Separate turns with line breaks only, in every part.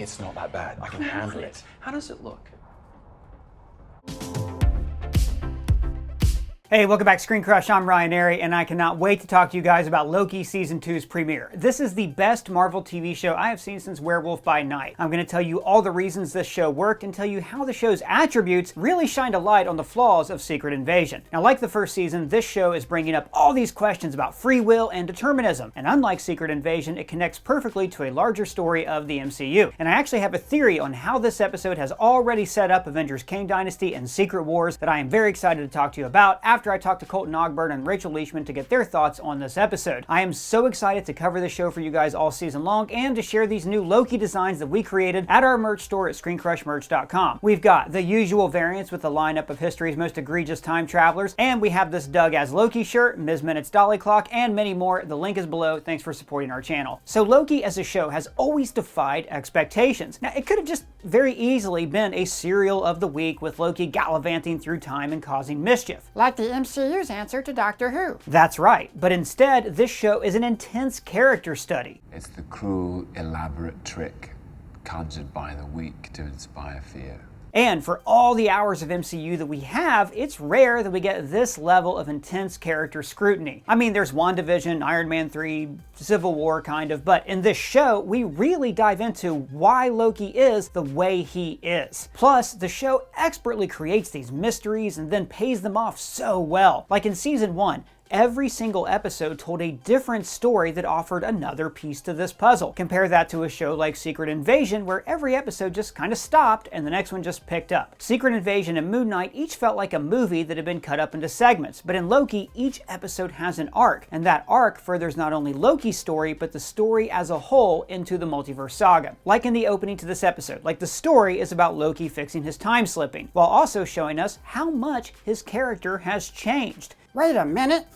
It's not that bad. I can handle it. How does it look?
Hey, welcome back to ScreenCrush. I'm Brianna, and I cannot wait to talk to you guys about Loki Season 2's premiere. This is the best Marvel TV show I have seen since Werewolf by Night. I'm going to tell you all the reasons this show worked and tell you how the show's attributes really shined a light on the flaws of Secret Invasion. Now, like the first season, this show is bringing up all these questions about free will and determinism, and unlike Secret Invasion, it connects perfectly to a larger story of the MCU. And I actually have a theory on how this episode has already set up Avengers Kang Dynasty and Secret Wars that I am very excited to talk to you about after I talked to Colton Ogburn and Rachel Leishman to get their thoughts on this episode. I am so excited to cover this show for you guys all season long and to share these new Loki designs that we created at our merch store at ScreenCrushMerch.com. We've got the usual variants with the lineup of history's most egregious time travelers, and we have this Doug as Loki shirt, Ms. Minute's Dolly Clock, and many more. The link is below. Thanks for supporting our channel. So Loki as a show has always defied expectations. Now, it could have just very easily been a serial of the week with Loki gallivanting through time and causing mischief.
Like the MCU's answer to Doctor Who.
That's right, but instead, this show is an intense character study.
It's the cruel, elaborate trick conjured by the weak to inspire fear.
And for all the hours of MCU that we have, it's rare that we get this level of intense character scrutiny. I mean, there's WandaVision, Iron Man 3, Civil War kind of, but in this show, we really dive into why Loki is the way he is. Plus, the show expertly creates these mysteries and then pays them off so well. Like in season 1, every single episode told a different story that offered another piece to this puzzle. Compare that to a show like Secret Invasion, where every episode just kind of stopped and the next one just picked up. Secret Invasion and Moon Knight each felt like a movie that had been cut up into segments, but in Loki, each episode has an arc, and that arc furthers not only Loki's story, but the story as a whole into the Multiverse saga. Like in the opening to this episode, like the story is about Loki fixing his time slipping, while also showing us how much his character has changed.
Wait a minute.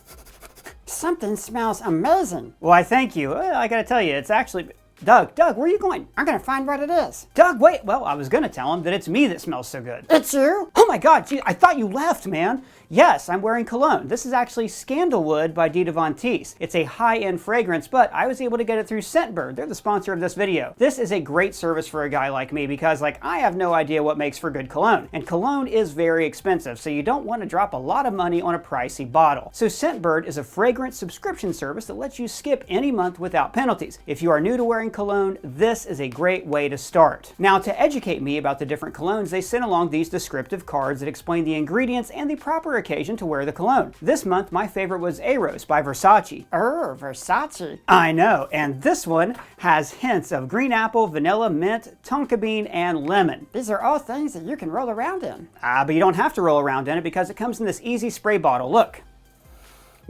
Something smells amazing.
Why, thank you. I gotta tell you, it's actually... Doug, where are you going?
I'm gonna find what it is.
Doug, wait. Well, I was gonna tell him that it's me that smells so good.
It's you?
Oh my God, gee, I thought you left, man. Yes, I'm wearing cologne. This is actually Scandalwood by Dita Von Teese. It's a high-end fragrance, but I was able to get it through Scentbird. They're the sponsor of this video. This is a great service for a guy like me because, I have no idea what makes for good cologne. And cologne is very expensive, so you don't want to drop a lot of money on a pricey bottle. So Scentbird is a fragrance subscription service that lets you skip any month without penalties. If you are new to wearing cologne, this is a great way to start. Now, to educate me about the different colognes, they sent along these descriptive cards that explain the ingredients and the proper occasion to wear the cologne. This month, my favorite was Eros by Versace.
Versace.
I know, and this one has hints of green apple, vanilla, mint, tonka bean, and lemon.
These are all things that you can roll around in.
But you don't have to roll around in it because it comes in this easy spray bottle. Look.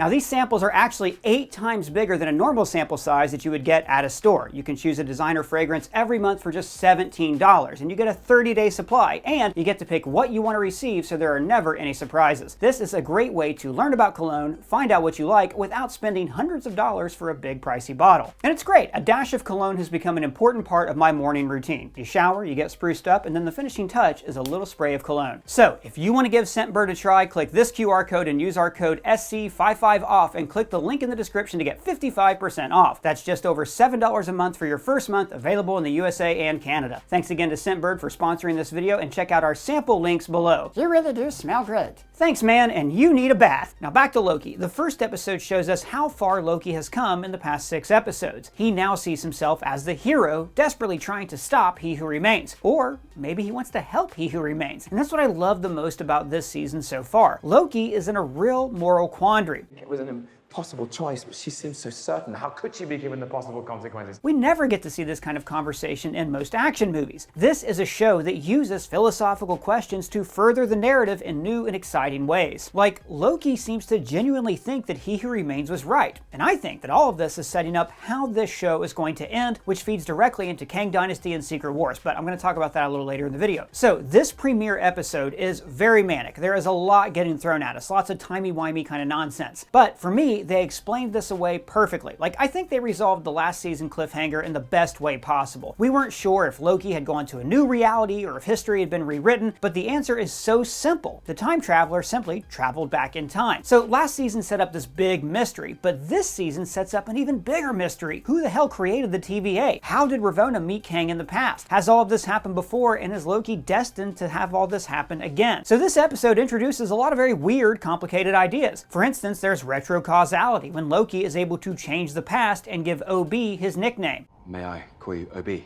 Now, these samples are actually 8 times bigger than a normal sample size that you would get at a store. You can choose a designer fragrance every month for just $17, and you get a 30-day supply, and you get to pick what you want to receive, so there are never any surprises. This is a great way to learn about cologne, find out what you like, without spending hundreds of dollars for a big pricey bottle. And it's great. A dash of cologne has become an important part of my morning routine. You shower, you get spruced up, and then the finishing touch is a little spray of cologne. So, if you want to give Scentbird a try, click this QR code and use our code SC55 off and click the link in the description to get 55% off. That's just over $7 a month for your first month, available in the USA and Canada. Thanks again to Scentbird for sponsoring this video, and check out our sample links below.
You really do smell great.
Thanks, man, and you need a bath. Now back to Loki. The first episode shows us how far Loki has come in the past 6 episodes. He now sees himself as the hero, desperately trying to stop He Who Remains. Or maybe he wants to help He Who Remains. And that's what I love the most about this season so far. Loki is in a real moral quandary.
It was an impossible choice, but she seems so certain. How could she be given the possible consequences?
We never get to see this kind of conversation in most action movies. This is a show that uses philosophical questions to further the narrative in new and exciting ways. Like, Loki seems to genuinely think that He Who Remains was right. And I think that all of this is setting up how this show is going to end, which feeds directly into Kang Dynasty and Secret Wars, but I'm going to talk about that a little later in the video. So, this premiere episode is very manic. There is a lot getting thrown at us, lots of timey-wimey kind of nonsense. But for me, me, they explained this away perfectly. Like, I think they resolved the last season cliffhanger in the best way possible. We weren't sure if Loki had gone to a new reality or if history had been rewritten, but the answer is so simple. The time traveler simply traveled back in time. So last season set up this big mystery, but this season sets up an even bigger mystery. Who the hell created the TVA? How did Ravonna meet Kang in the past? Has all of this happened before, and is Loki destined to have all this happen again? So this episode introduces a lot of very weird, complicated ideas. For instance, there's retrocausality, when Loki is able to change the past and give OB his nickname.
May I call you OB?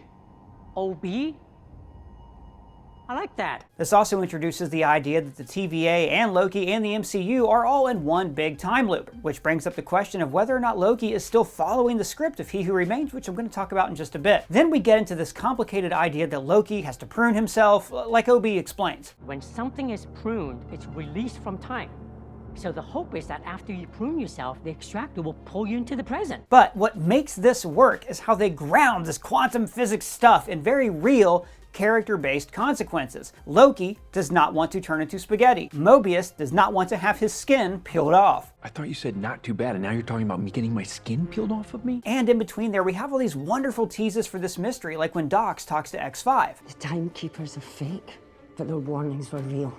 OB? I like that.
This also introduces the idea that the TVA and Loki and the MCU are all in one big time loop, which brings up the question of whether or not Loki is still following the script of He Who Remains, which I'm going to talk about in just a bit. Then we get into this complicated idea that Loki has to prune himself, like OB explains.
When something is pruned, it's released from time. So the hope is that after you prune yourself, the extractor will pull you into the present.
But what makes this work is how they ground this quantum physics stuff in very real, character-based consequences. Loki does not want to turn into spaghetti. Mobius does not want to have his skin peeled off.
I thought you said not too bad, and now you're talking about me getting my skin peeled off of me?
And in between there, we have all these wonderful teases for this mystery, like when Dox talks to X5.
The timekeepers are fake, but their warnings were real.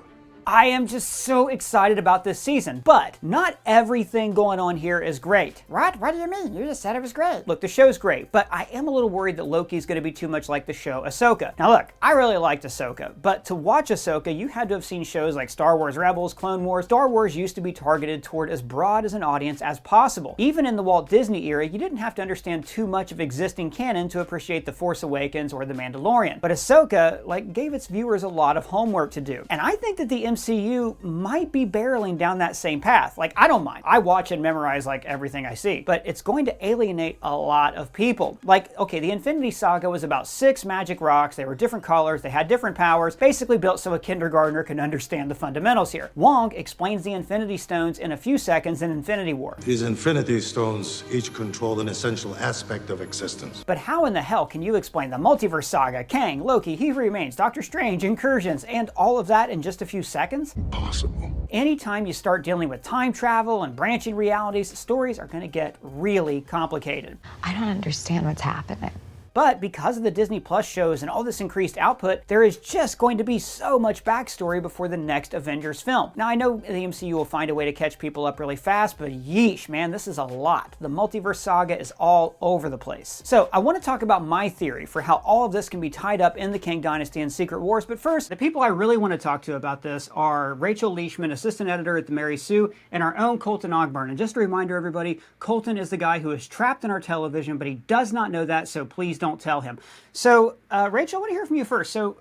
I am just so excited about this season, but not everything going on here is great.
What? What do you mean? You just said it was great.
Look, the show's great, but I am a little worried that Loki's going to be too much like the show Ahsoka. Now look, I really liked Ahsoka, but to watch Ahsoka, you had to have seen shows like Star Wars Rebels, Clone Wars. Star Wars used to be targeted toward as broad as an audience as possible. Even in the Walt Disney era, you didn't have to understand too much of existing canon to appreciate The Force Awakens or The Mandalorian. But Ahsoka, gave its viewers a lot of homework to do. And I think that the MCU might be barreling down that same path. I don't mind. I watch and memorize everything I see, but it's going to alienate a lot of people. Okay, the Infinity Saga was about 6 magic rocks. They were different colors. They had different powers, basically built so a kindergartner can understand the fundamentals here. Wong explains the Infinity Stones in a few seconds in Infinity War.
These Infinity Stones each control an essential aspect of existence.
But how in the hell can you explain the Multiverse Saga, Kang, Loki, He Who Remains, Doctor Strange, Incursions, and all of that in just a few seconds?
Impossible.
Anytime you start dealing with time travel and branching realities, stories are going to get really complicated.
I don't understand what's happening.
But because of the Disney Plus shows and all this increased output, there is just going to be so much backstory before the next Avengers film. Now, I know the MCU will find a way to catch people up really fast, but yeesh, man, this is a lot. The Multiverse Saga is all over the place. So I want to talk about my theory for how all of this can be tied up in the Kang Dynasty and Secret Wars, but first, the people I really want to talk to about this are Rachel Leishman, assistant editor at the Mary Sue, and our own Colton Ogburn. And just a reminder, everybody, Colton is the guy who is trapped in our television, but he does not know that, so please don't tell him. So, Rachel, I want to hear from you first. So,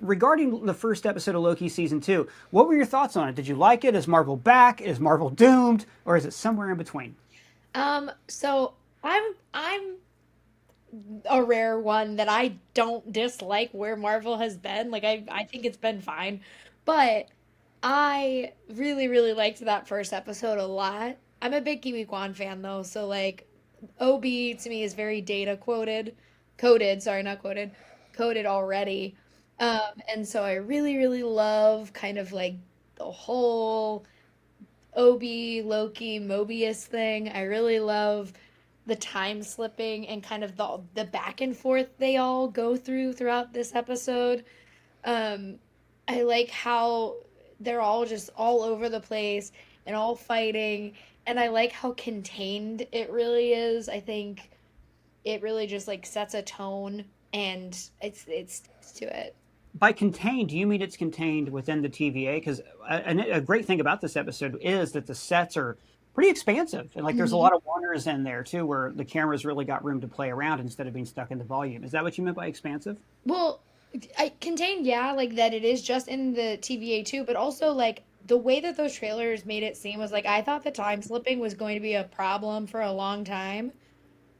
regarding the first episode of Loki Season 2, what were your thoughts on it? Did you like it? Is Marvel back? Is Marvel doomed? Or is it somewhere in between?
So I'm a rare one that I don't dislike where Marvel has been. I think it's been fine. But I really, really liked that first episode a lot. I'm a big Kiwi Kwan fan, though, so, OB to me is very coded already. And so I really, really love kind of the whole OB, Loki, Mobius thing. I really love the time slipping and kind of the back and forth they all go throughout this episode. I like how they're all just all over the place and all fighting. And I like how contained it really is. I think it really just sets a tone and it sticks to it.
By contained, do you mean it's contained within the TVA? Because a great thing about this episode is that the sets are pretty expansive. And there's a lot of wonders in there too, where the cameras really got room to play around instead of being stuck in the volume. Is that what you meant by expansive?
Well, contained, yeah, that it is just in the TVA too, but also the way that those trailers made it seem was I thought the time slipping was going to be a problem for a long time.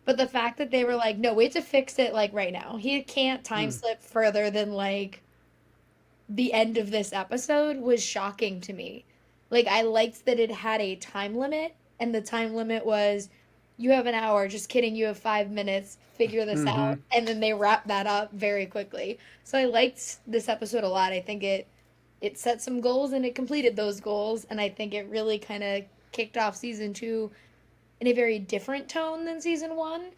But the fact that they were no, we have to fix it right now. He can't time slip further than the end of this episode was shocking to me. I liked that it had a time limit, and the time limit was, you have an hour, just kidding, you have 5 minutes, figure this out. And then they wrap that up very quickly. So I liked this episode a lot. I think it set some goals and it completed those goals, and I think it really kind of kicked off season 2 in a very different tone than season 1,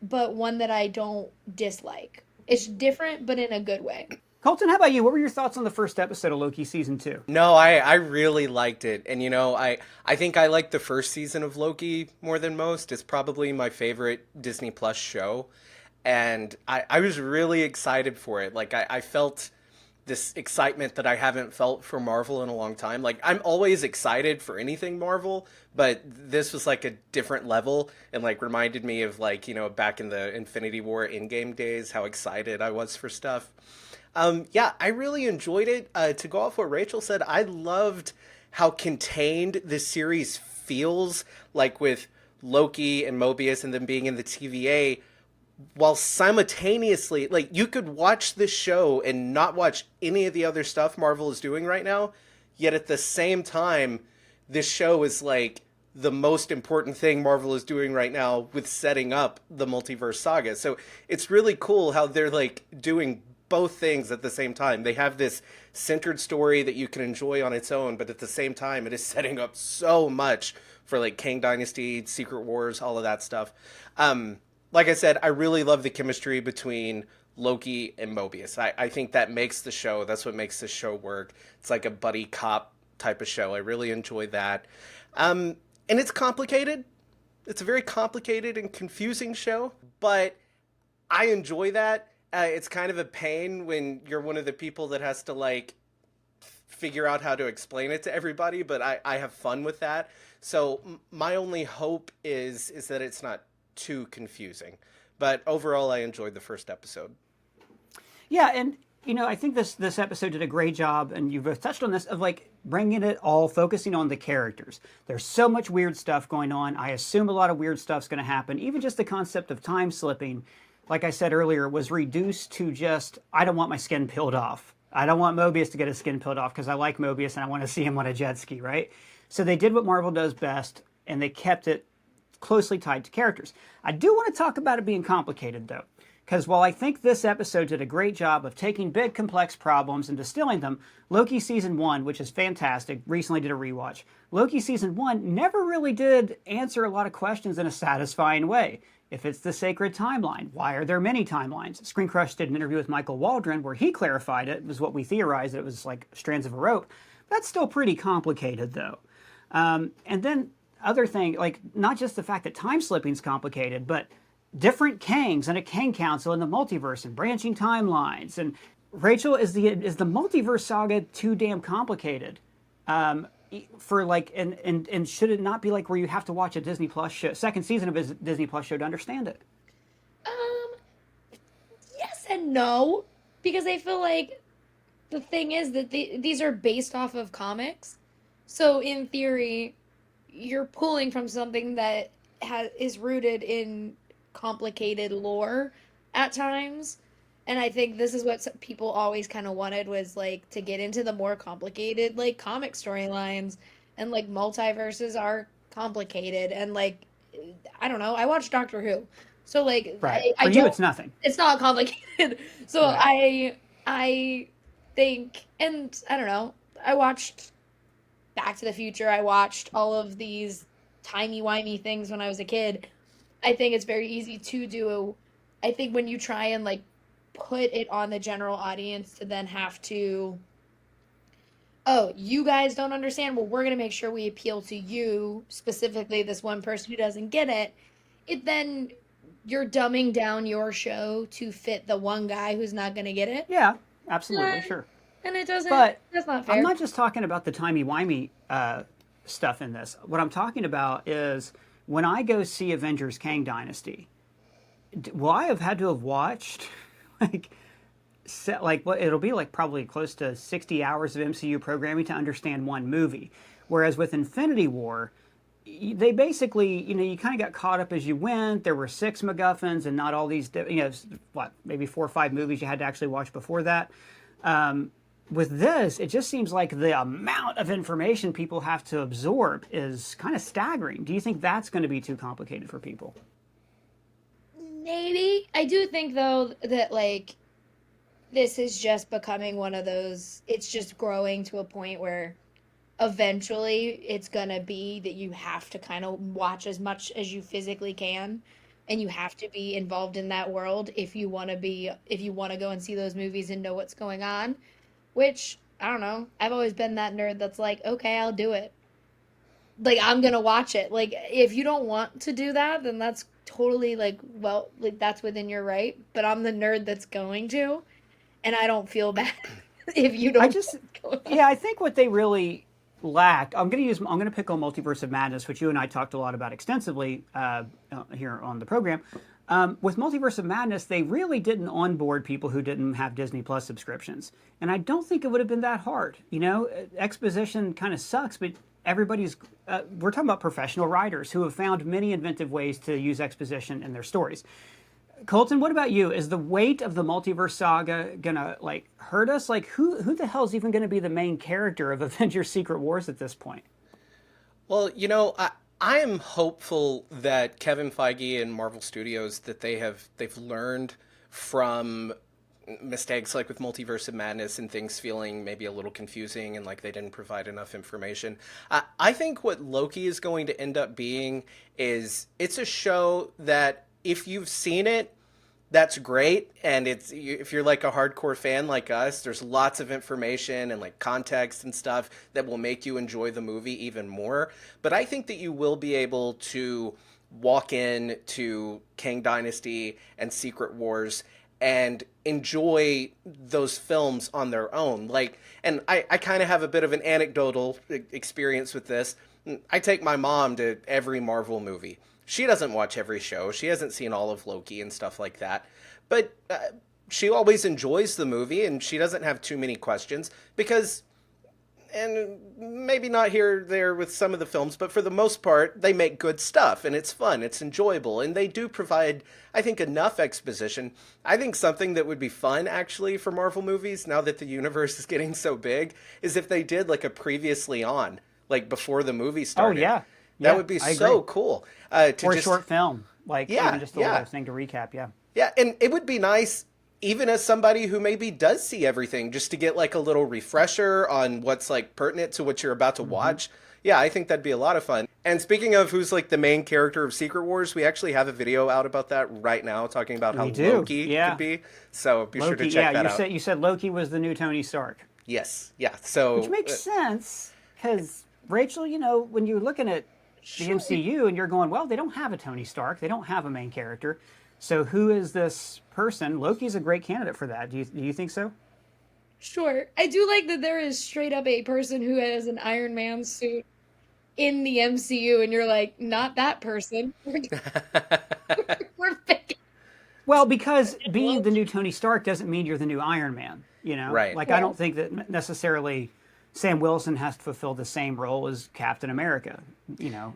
but one that I don't dislike. It's different, but in a good way.
Colton, how about you? What were your thoughts on the first episode of Loki season 2?
No, I really liked it. And, I think I liked the first season of Loki more than most. It's probably my favorite Disney Plus show. And I was really excited for it. Like, I felt this excitement that I haven't felt for Marvel in a long time. Like, I'm always excited for anything Marvel, but this was like a different level and like reminded me of like, back in the Infinity War Endgame days, how excited I was for stuff. Yeah, I really enjoyed it. To go off what Rachel said, I loved how contained this series feels, like with Loki and Mobius and them being in the TVA, while simultaneously, like, you could watch this show and not watch any of the other stuff Marvel is doing right now, yet at the same time, this show is like the most important thing Marvel is doing right now with setting up the multiverse saga. So it's really cool how they're like doing both things at the same time. They have this centered story that you can enjoy on its own, but at the same time, it is setting up so much for like Kang Dynasty, Secret Wars, all of that stuff. Like I said, I really love the chemistry between Loki and Mobius. I think that makes the show, that's what makes the show work. It's like a buddy cop type of show. I really enjoy that. And it's complicated. It's a very complicated and confusing show, but I enjoy that. It's kind of a pain when you're one of the people that has to like figure out how to explain it to everybody, but I have fun with that. So my only hope is that it's not too confusing. But overall, I enjoyed the first episode.
Yeah, and I think this episode did a great job, and you both touched on this, of like bringing it all, focusing on the characters. There's so much weird stuff going on. I assume a lot of weird stuff's going to happen. Even just the concept of time slipping, like I said earlier, was reduced to just, I don't want my skin peeled off. I don't want Mobius to get his skin peeled off because I like Mobius and I want to see him on a jet ski, right? So they did what Marvel does best, and they kept it closely tied to characters. I do want to talk about it being complicated, though, because while I think this episode did a great job of taking big, complex problems and distilling them, Loki Season 1, which is fantastic, recently did a rewatch, Loki Season 1 never really did answer a lot of questions in a satisfying way. If it's the sacred timeline, why are there many timelines? ScreenCrush did an interview with Michael Waldron where he clarified it. It was what we theorized, that it was like strands of a rope. That's still pretty complicated, though. And then other thing, like not just the fact that time slipping is complicated, but different Kangs and a Kang Council in the multiverse and branching timelines. And Rachel, is the multiverse saga too damn complicated? For like, and should it not be like where you have to watch a Disney Plus show, second season of a Disney Plus show to understand it?
Yes and no, because I feel like the thing is that these are based off of comics, so in theory, you're pulling from something that is rooted in complicated lore at times. And I think this is what people always kind of wanted, was like to get into the more complicated like comic storylines, and like multiverses are complicated, and like I don't know, I watch Doctor Who, so like
right. For you it's nothing.
It's not complicated. So right. I think, and I don't know, I watched Back to the Future, I watched all of these timey-wimey things when I was a kid. I think it's very easy to do. I think when you try and like put it on the general audience to then have to, oh, you guys don't understand, well, we're going to make sure we appeal to you, specifically this one person who doesn't get it, then you're dumbing down your show to fit the one guy who's not going to get it.
Yeah, absolutely, sure.
And it doesn't,
but
that's not fair.
I'm not just talking about the timey-wimey stuff in this. What I'm talking about is when I go see Avengers Kang Dynasty, will I have had to have watched it'll be like probably close to 60 hours of MCU programming to understand one movie. Whereas with Infinity War, they basically, you kind of got caught up as you went. There were 6 MacGuffins and not all these, maybe 4 or 5 movies you had to actually watch before that. With this, it just seems like the amount of information people have to absorb is kind of staggering. Do you think that's going to be too complicated for people?
Maybe. I do think, though, that, like, this is just becoming one of those, it's just growing to a point where eventually it's gonna be that you have to kind of watch as much as you physically can, and you have to be involved in that world if you want to go and see those movies and know what's going on, which I don't know. I've always been that nerd that's like, okay, I'll do it. Like, I'm gonna watch it. Like, if you don't want to do that, then that's totally like, well, like that's within your right. But I'm the nerd that's going to, and I don't feel bad if you don't.
Yeah, I think what they really lacked. I'm going to pick on Multiverse of Madness, which you and I talked a lot about extensively here on the program. With Multiverse of Madness, they really didn't onboard people who didn't have Disney Plus subscriptions, and I don't think it would have been that hard. You know, exposition kind of sucks, but everybody's. We're talking about professional writers who have found many inventive ways to use exposition in their stories. Colton, what about you? Is the weight of the multiverse saga gonna like hurt us? Like, who the hell's even gonna be the main character of Avengers: Secret Wars at this point?
Well, you know, I am hopeful that Kevin Feige and Marvel Studios that they've learned from mistakes like with Multiverse of Madness and things feeling maybe a little confusing and like they didn't provide enough information. I think what Loki is going to end up being is it's a show that if you've seen it, that's great. And if you're like a hardcore fan like us, there's lots of information and like context and stuff that will make you enjoy the movie even more. But I think that you will be able to walk in to Kang Dynasty and Secret Wars and enjoy those films on their own. Like, and I kind of have a bit of an anecdotal experience with this. I take my mom to every Marvel movie. She doesn't watch every show. She hasn't seen all of Loki and stuff like that. But she always enjoys the movie, and she doesn't have too many questions because, and maybe not here there with some of the films, but for the most part, they make good stuff, and it's fun, it's enjoyable, and they do provide, I think, enough exposition. I think something that would be fun, actually, for Marvel movies, now that the universe is getting so big, is if they did, like, a previously on, like, before the movie started.
Oh, yeah.
That would be so cool.
Or a short film. Like, even just a little thing to recap, yeah.
Yeah, and it would be nice, even as somebody who maybe does see everything, just to get, like, a little refresher on what's, like, pertinent to what you're about to watch. Yeah, I think that'd be a lot of fun. And speaking of who's, like, the main character of Secret Wars, we actually have a video out about that right now, talking about how Loki could be. So be sure to check that out.
You said Loki was the new Tony Stark.
Yes, yeah. So
which makes sense, because, Rachel, you know, when you're looking at the MCU and you're going, well, they don't have a Tony Stark. They don't have a main character. So who is this person? Loki's a great candidate for that. Do you think so?
Sure. I do like that there is straight up a person who has an Iron Man suit in the MCU, and you're like, not that person. We're picking.
Well, because being the new Tony Stark doesn't mean you're the new Iron Man, you know?
Right.
Like, I don't think that necessarily Sam Wilson has to fulfill the same role as Captain America, you know,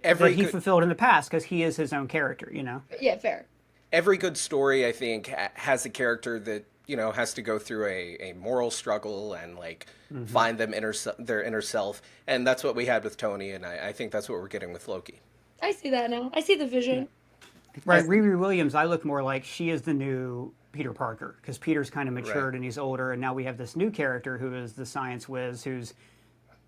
that he fulfilled in the past, because he is his own character, you know?
Yeah, fair.
Every good story, I think, has a character that, you know, has to go through a moral struggle and, like, find their inner self. And that's what we had with Tony, and I think that's what we're getting with Loki.
I see that now. I see the vision.
Yeah. Right, Riri Williams, I look more like she is the new Peter Parker, because Peter's kind of matured and he's older, and now we have this new character who is the science whiz who's,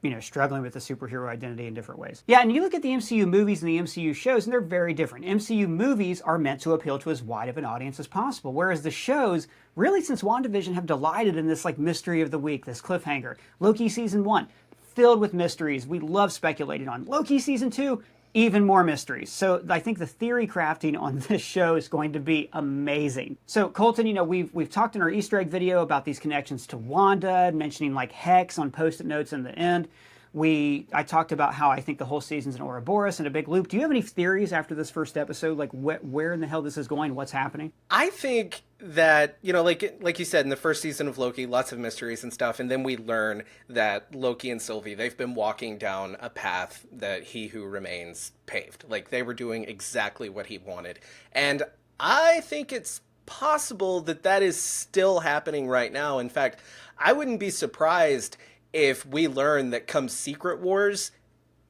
you know, struggling with the superhero identity in different ways. Yeah, and you look at the MCU movies and the MCU shows, and they're very different. MCU movies are meant to appeal to as wide of an audience as possible, whereas the shows, really since WandaVision, have delighted in this, like, mystery of the week, this cliffhanger. Loki Season 1, filled with mysteries. We love speculating on. Loki Season 2, even more mysteries. So I think the theory crafting on this show is going to be amazing. So Colton, you know, we've talked in our Easter egg video about these connections to Wanda, mentioning like Hex on Post-it notes in the end. I talked about how I think the whole season's an Ouroboros and a big loop. Do you have any theories after this first episode, like where in the hell this is going, what's happening?
I think that, you know, like you said, in the first season of Loki, lots of mysteries and stuff, and then we learn that Loki and Sylvie, they've been walking down a path that He Who Remains paved. Like, they were doing exactly what he wanted. And I think it's possible that that is still happening right now. In fact, I wouldn't be surprised if we learn that come Secret Wars,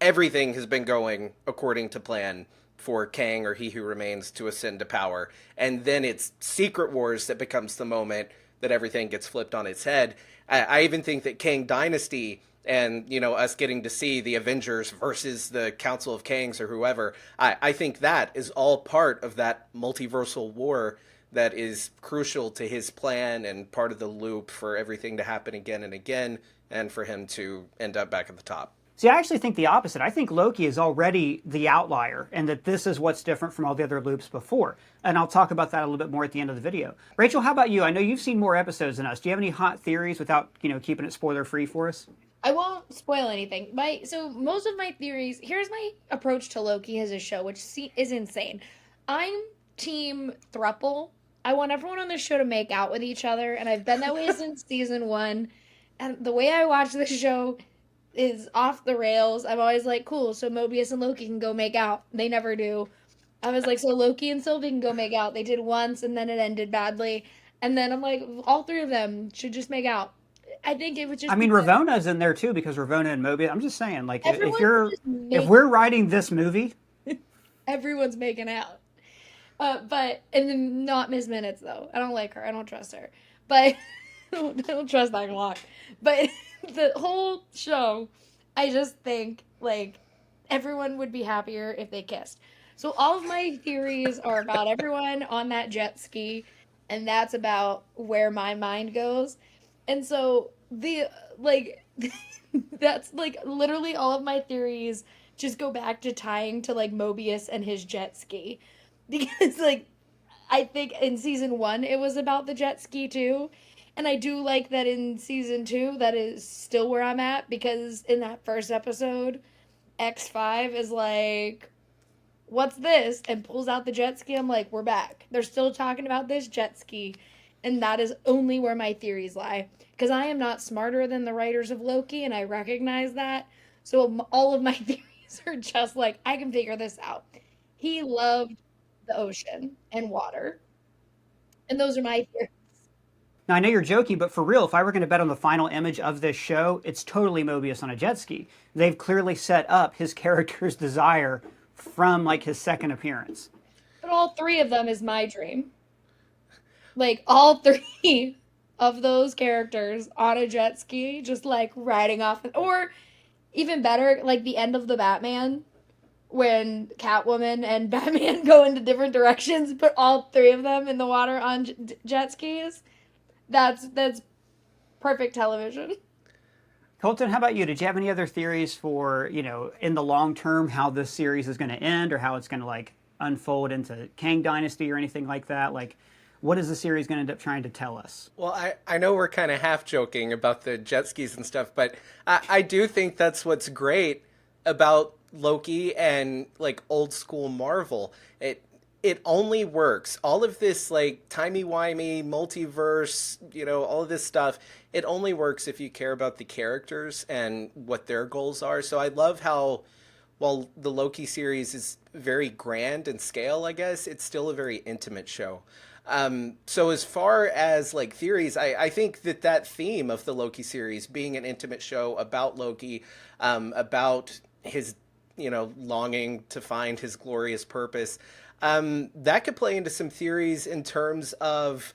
everything has been going according to plan for Kang or He Who Remains to ascend to power. And then it's Secret Wars that becomes the moment that everything gets flipped on its head. I even think that Kang Dynasty and, you know, us getting to see the Avengers versus the Council of Kangs or whoever, I think that is all part of that multiversal war that is crucial to his plan and part of the loop for everything to happen again and again, and for him to end up back at the top.
See, I actually think the opposite. I think Loki is already the outlier, and that this is what's different from all the other loops before. And I'll talk about that a little bit more at the end of the video. Rachel, how about you? I know you've seen more episodes than us. Do you have any hot theories without, you know, keeping it spoiler-free for us?
I won't spoil anything. So most of my theories, here's my approach to Loki as a show, which is insane. I'm team thruple. I want everyone on the show to make out with each other, and I've been that way since season 1. And the way I watch this show is off the rails. I'm always like, cool, so Mobius and Loki can go make out. They never do. I was like, so Loki and Sylvie can go make out. They did once, and then it ended badly. And then I'm like, all 3 of them should just make out. I think it was just.
I mean, Ravona's in there too, because Ravonna and Mobius. I'm just saying, like, if we're writing this movie,
everyone's making out. And then not Miss Minutes though. I don't like her. I don't trust her. But I don't trust that clock. But the whole show, I just think like everyone would be happier if they kissed. So all of my theories are about everyone on that jet ski, and that's about where my mind goes. And so that's like literally all of my theories just go back to tying to like Mobius and his jet ski. Because like I think in season 1 it was about the jet ski too. And I do like that in season 2 that is still where I'm at, because in that first episode X5 is like, what's this? And pulls out the jet ski. I'm like, we're back. They're still talking about this jet ski. And that is only where my theories lie. Because I am not smarter than the writers of Loki, and I recognize that. So all of my theories are just like, I can figure this out. He loved the ocean and water. And those are my theories.
Now, I know you're joking, but for real, if I were going to bet on the final image of this show, it's totally Mobius on a jet ski. They've clearly set up his character's desire from, like, his second appearance.
But all 3 of them is my dream. Like, all 3 of those characters on a jet ski, just, like, riding off. Or, even better, like, the end of the Batman, when Catwoman and Batman go into different directions, put all 3 of them in the water on jet skis. That's perfect television.
Colton, how about you? Did you have any other theories for, you know, in the long term, how this series is going to end, or how it's going to, like, unfold into Kang Dynasty or anything like that? Like, what is the series going to end up trying to tell us?
Well, I know we're kind of half joking about the jet skis and stuff, but I do think that's what's great about Loki and, like, old school Marvel. It only works. All of this, like, timey-wimey, multiverse, you know, all of this stuff, it only works if you care about the characters and what their goals are. So I love how, while the Loki series is very grand in scale, I guess, it's still a very intimate show. So as far as, like, theories, I think that theme of the Loki series being an intimate show about Loki, about his, you know, longing to find his glorious purpose, that could play into some theories in terms of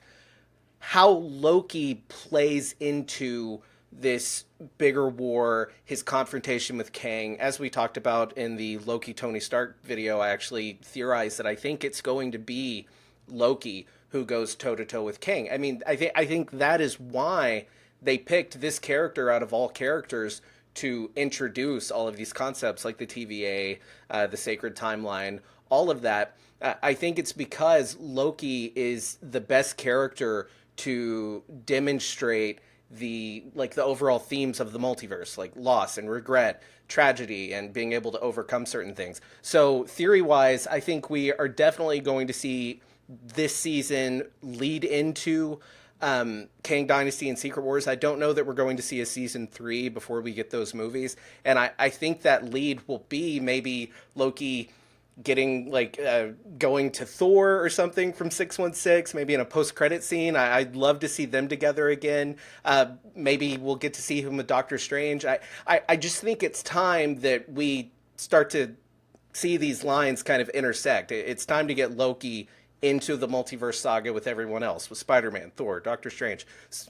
how Loki plays into this bigger war, his confrontation with Kang. As we talked about in the Loki Tony Stark video, I actually theorized that I think it's going to be Loki who goes toe-to-toe with Kang. I mean, I think that is why they picked this character out of all characters to introduce all of these concepts like the TVA, the sacred timeline, all of that. I think it's because Loki is the best character to demonstrate the overall themes of the multiverse, like loss and regret, tragedy, and being able to overcome certain things. So theory-wise, I think we are definitely going to see this season lead into Kang Dynasty and Secret Wars. I don't know that we're going to see a season 3 before we get those movies. And I think that lead will be maybe Loki getting, like, going to Thor or something from 616, maybe in a post-credit scene. I'd love to see them together again. Maybe we'll get to see him with Doctor Strange. I just think it's time that we start to see these lines kind of intersect. It's time to get Loki into the multiverse saga with everyone else, with Spider-Man, Thor, Doctor Strange,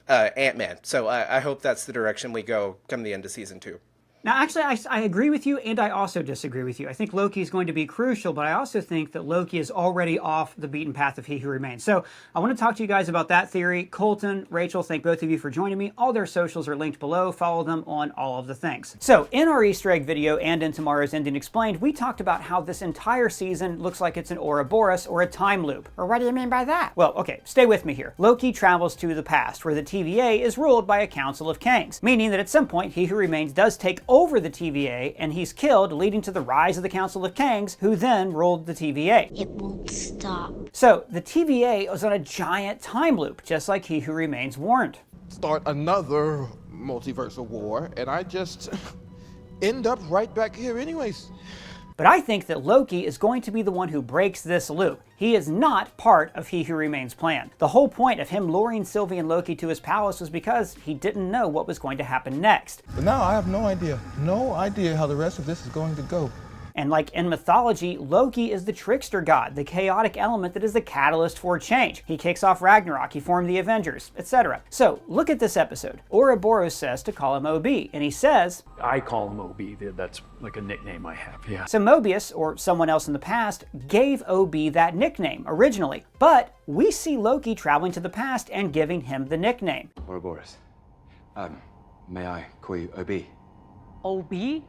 Ant-Man. So I hope that's the direction we go come the end of season 2.
Now, actually, I agree with you, and I also disagree with you. I think Loki is going to be crucial, but I also think that Loki is already off the beaten path of He Who Remains. So I want to talk to you guys about that theory. Colton, Rachel, thank both of you for joining me. All their socials are linked below. Follow them on all of the things. So in our Easter egg video and in tomorrow's Ending Explained, we talked about how this entire season looks like it's an Ouroboros or a time loop. Or what do you mean by that? Well, okay, stay with me here. Loki travels to the past, where the TVA is ruled by a council of kangs, meaning that at some point He Who Remains does take over the TVA, and he's killed, leading to the rise of the Council of Kangs, who then ruled the TVA.
It won't stop.
So the TVA was on a giant time loop, just like He Who Remains warned.
Start another multiversal war, and I just end up right back here anyways.
But I think that Loki is going to be the one who breaks this loop. He is not part of He Who Remains' plan. The whole point of him luring Sylvie and Loki to his palace was because he didn't know what was going to happen next.
But now I have no idea how the rest of this is going to go.
And like in mythology, Loki is the trickster god, the chaotic element that is the catalyst for change. He kicks off Ragnarok, he formed the Avengers, etc. So look at this episode. Ouroboros says to call him OB, and he says,
I call him OB, that's like a nickname I have, yeah.
So Mobius, or someone else in the past, gave OB that nickname originally. But we see Loki traveling to the past and giving him the nickname.
Ouroboros, may I call you OB?
OB?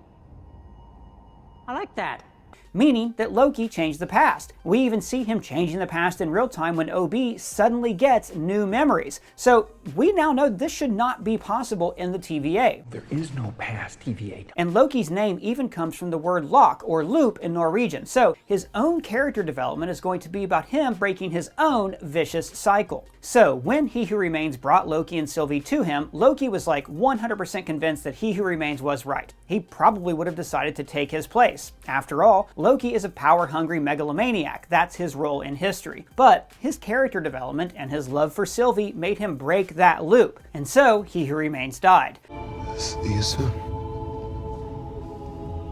I like that.
Meaning that Loki changed the past. We even see him changing the past in real time when OB suddenly gets new memories. So we now know this should not be possible in the TVA.
There is no past TVA.
And Loki's name even comes from the word lock or loop in Norwegian. So his own character development is going to be about him breaking his own vicious cycle. So when He Who Remains brought Loki and Sylvie to him, Loki was like 100% convinced that He Who Remains was right. He probably would have decided to take his place. After all, Loki is a power-hungry megalomaniac. That's his role in history. But his character development and his love for Sylvie made him break that loop. And so He Who Remains died.
See you soon.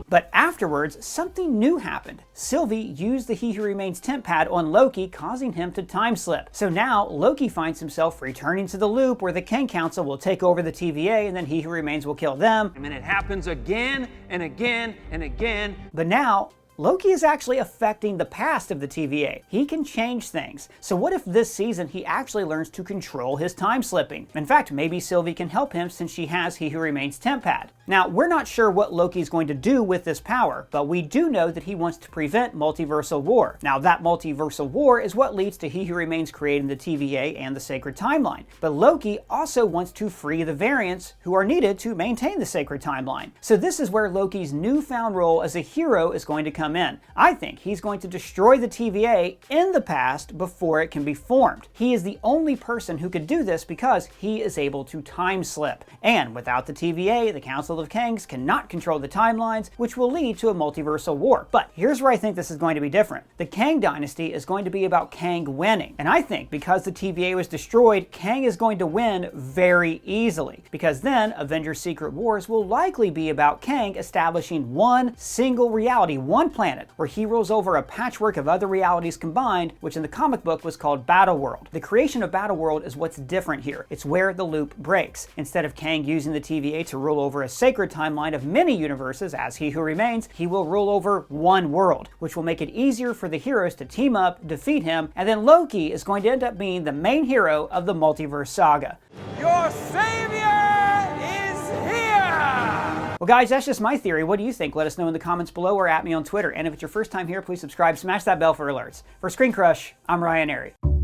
But afterwards, something new happened. Sylvie used the He Who Remains temp pad on Loki, causing him to time slip. So now Loki finds himself returning to the loop where the Kang Council will take over the TVA and then He Who Remains will kill them.
And then it happens again and again and again.
But now, Loki is actually affecting the past of the TVA. He can change things. So what if this season he actually learns to control his time slipping? In fact, maybe Sylvie can help him since she has He Who Remains temp pad. Now, we're not sure what Loki's going to do with this power, but we do know that he wants to prevent multiversal war. Now, that multiversal war is what leads to He Who Remains creating the TVA and the Sacred Timeline. But Loki also wants to free the variants who are needed to maintain the Sacred Timeline. So this is where Loki's newfound role as a hero is going to come in. I think he's going to destroy the TVA in the past before it can be formed. He is the only person who could do this because he is able to time slip. And without the TVA, the Council of Kangs cannot control the timelines, which will lead to a multiversal war. But here's where I think this is going to be different. The Kang dynasty is going to be about Kang winning. And I think because the TVA was destroyed, Kang is going to win very easily. Because then Avengers Secret Wars will likely be about Kang establishing one single reality, one planet, where he rules over a patchwork of other realities combined, which in the comic book was called Battleworld. The creation of Battleworld is what's different here. It's where the loop breaks. Instead of Kang using the TVA to rule over a sacred timeline of many universes as He Who Remains, he will rule over one world, which will make it easier for the heroes to team up, defeat him, and then Loki is going to end up being the main hero of the Multiverse saga.
Your savior is here!
Well guys, that's just my theory. What do you think? Let us know in the comments below or at me on Twitter. And if it's your first time here, please subscribe, smash that bell for alerts. For ScreenCrush, I'm Ryan Airy.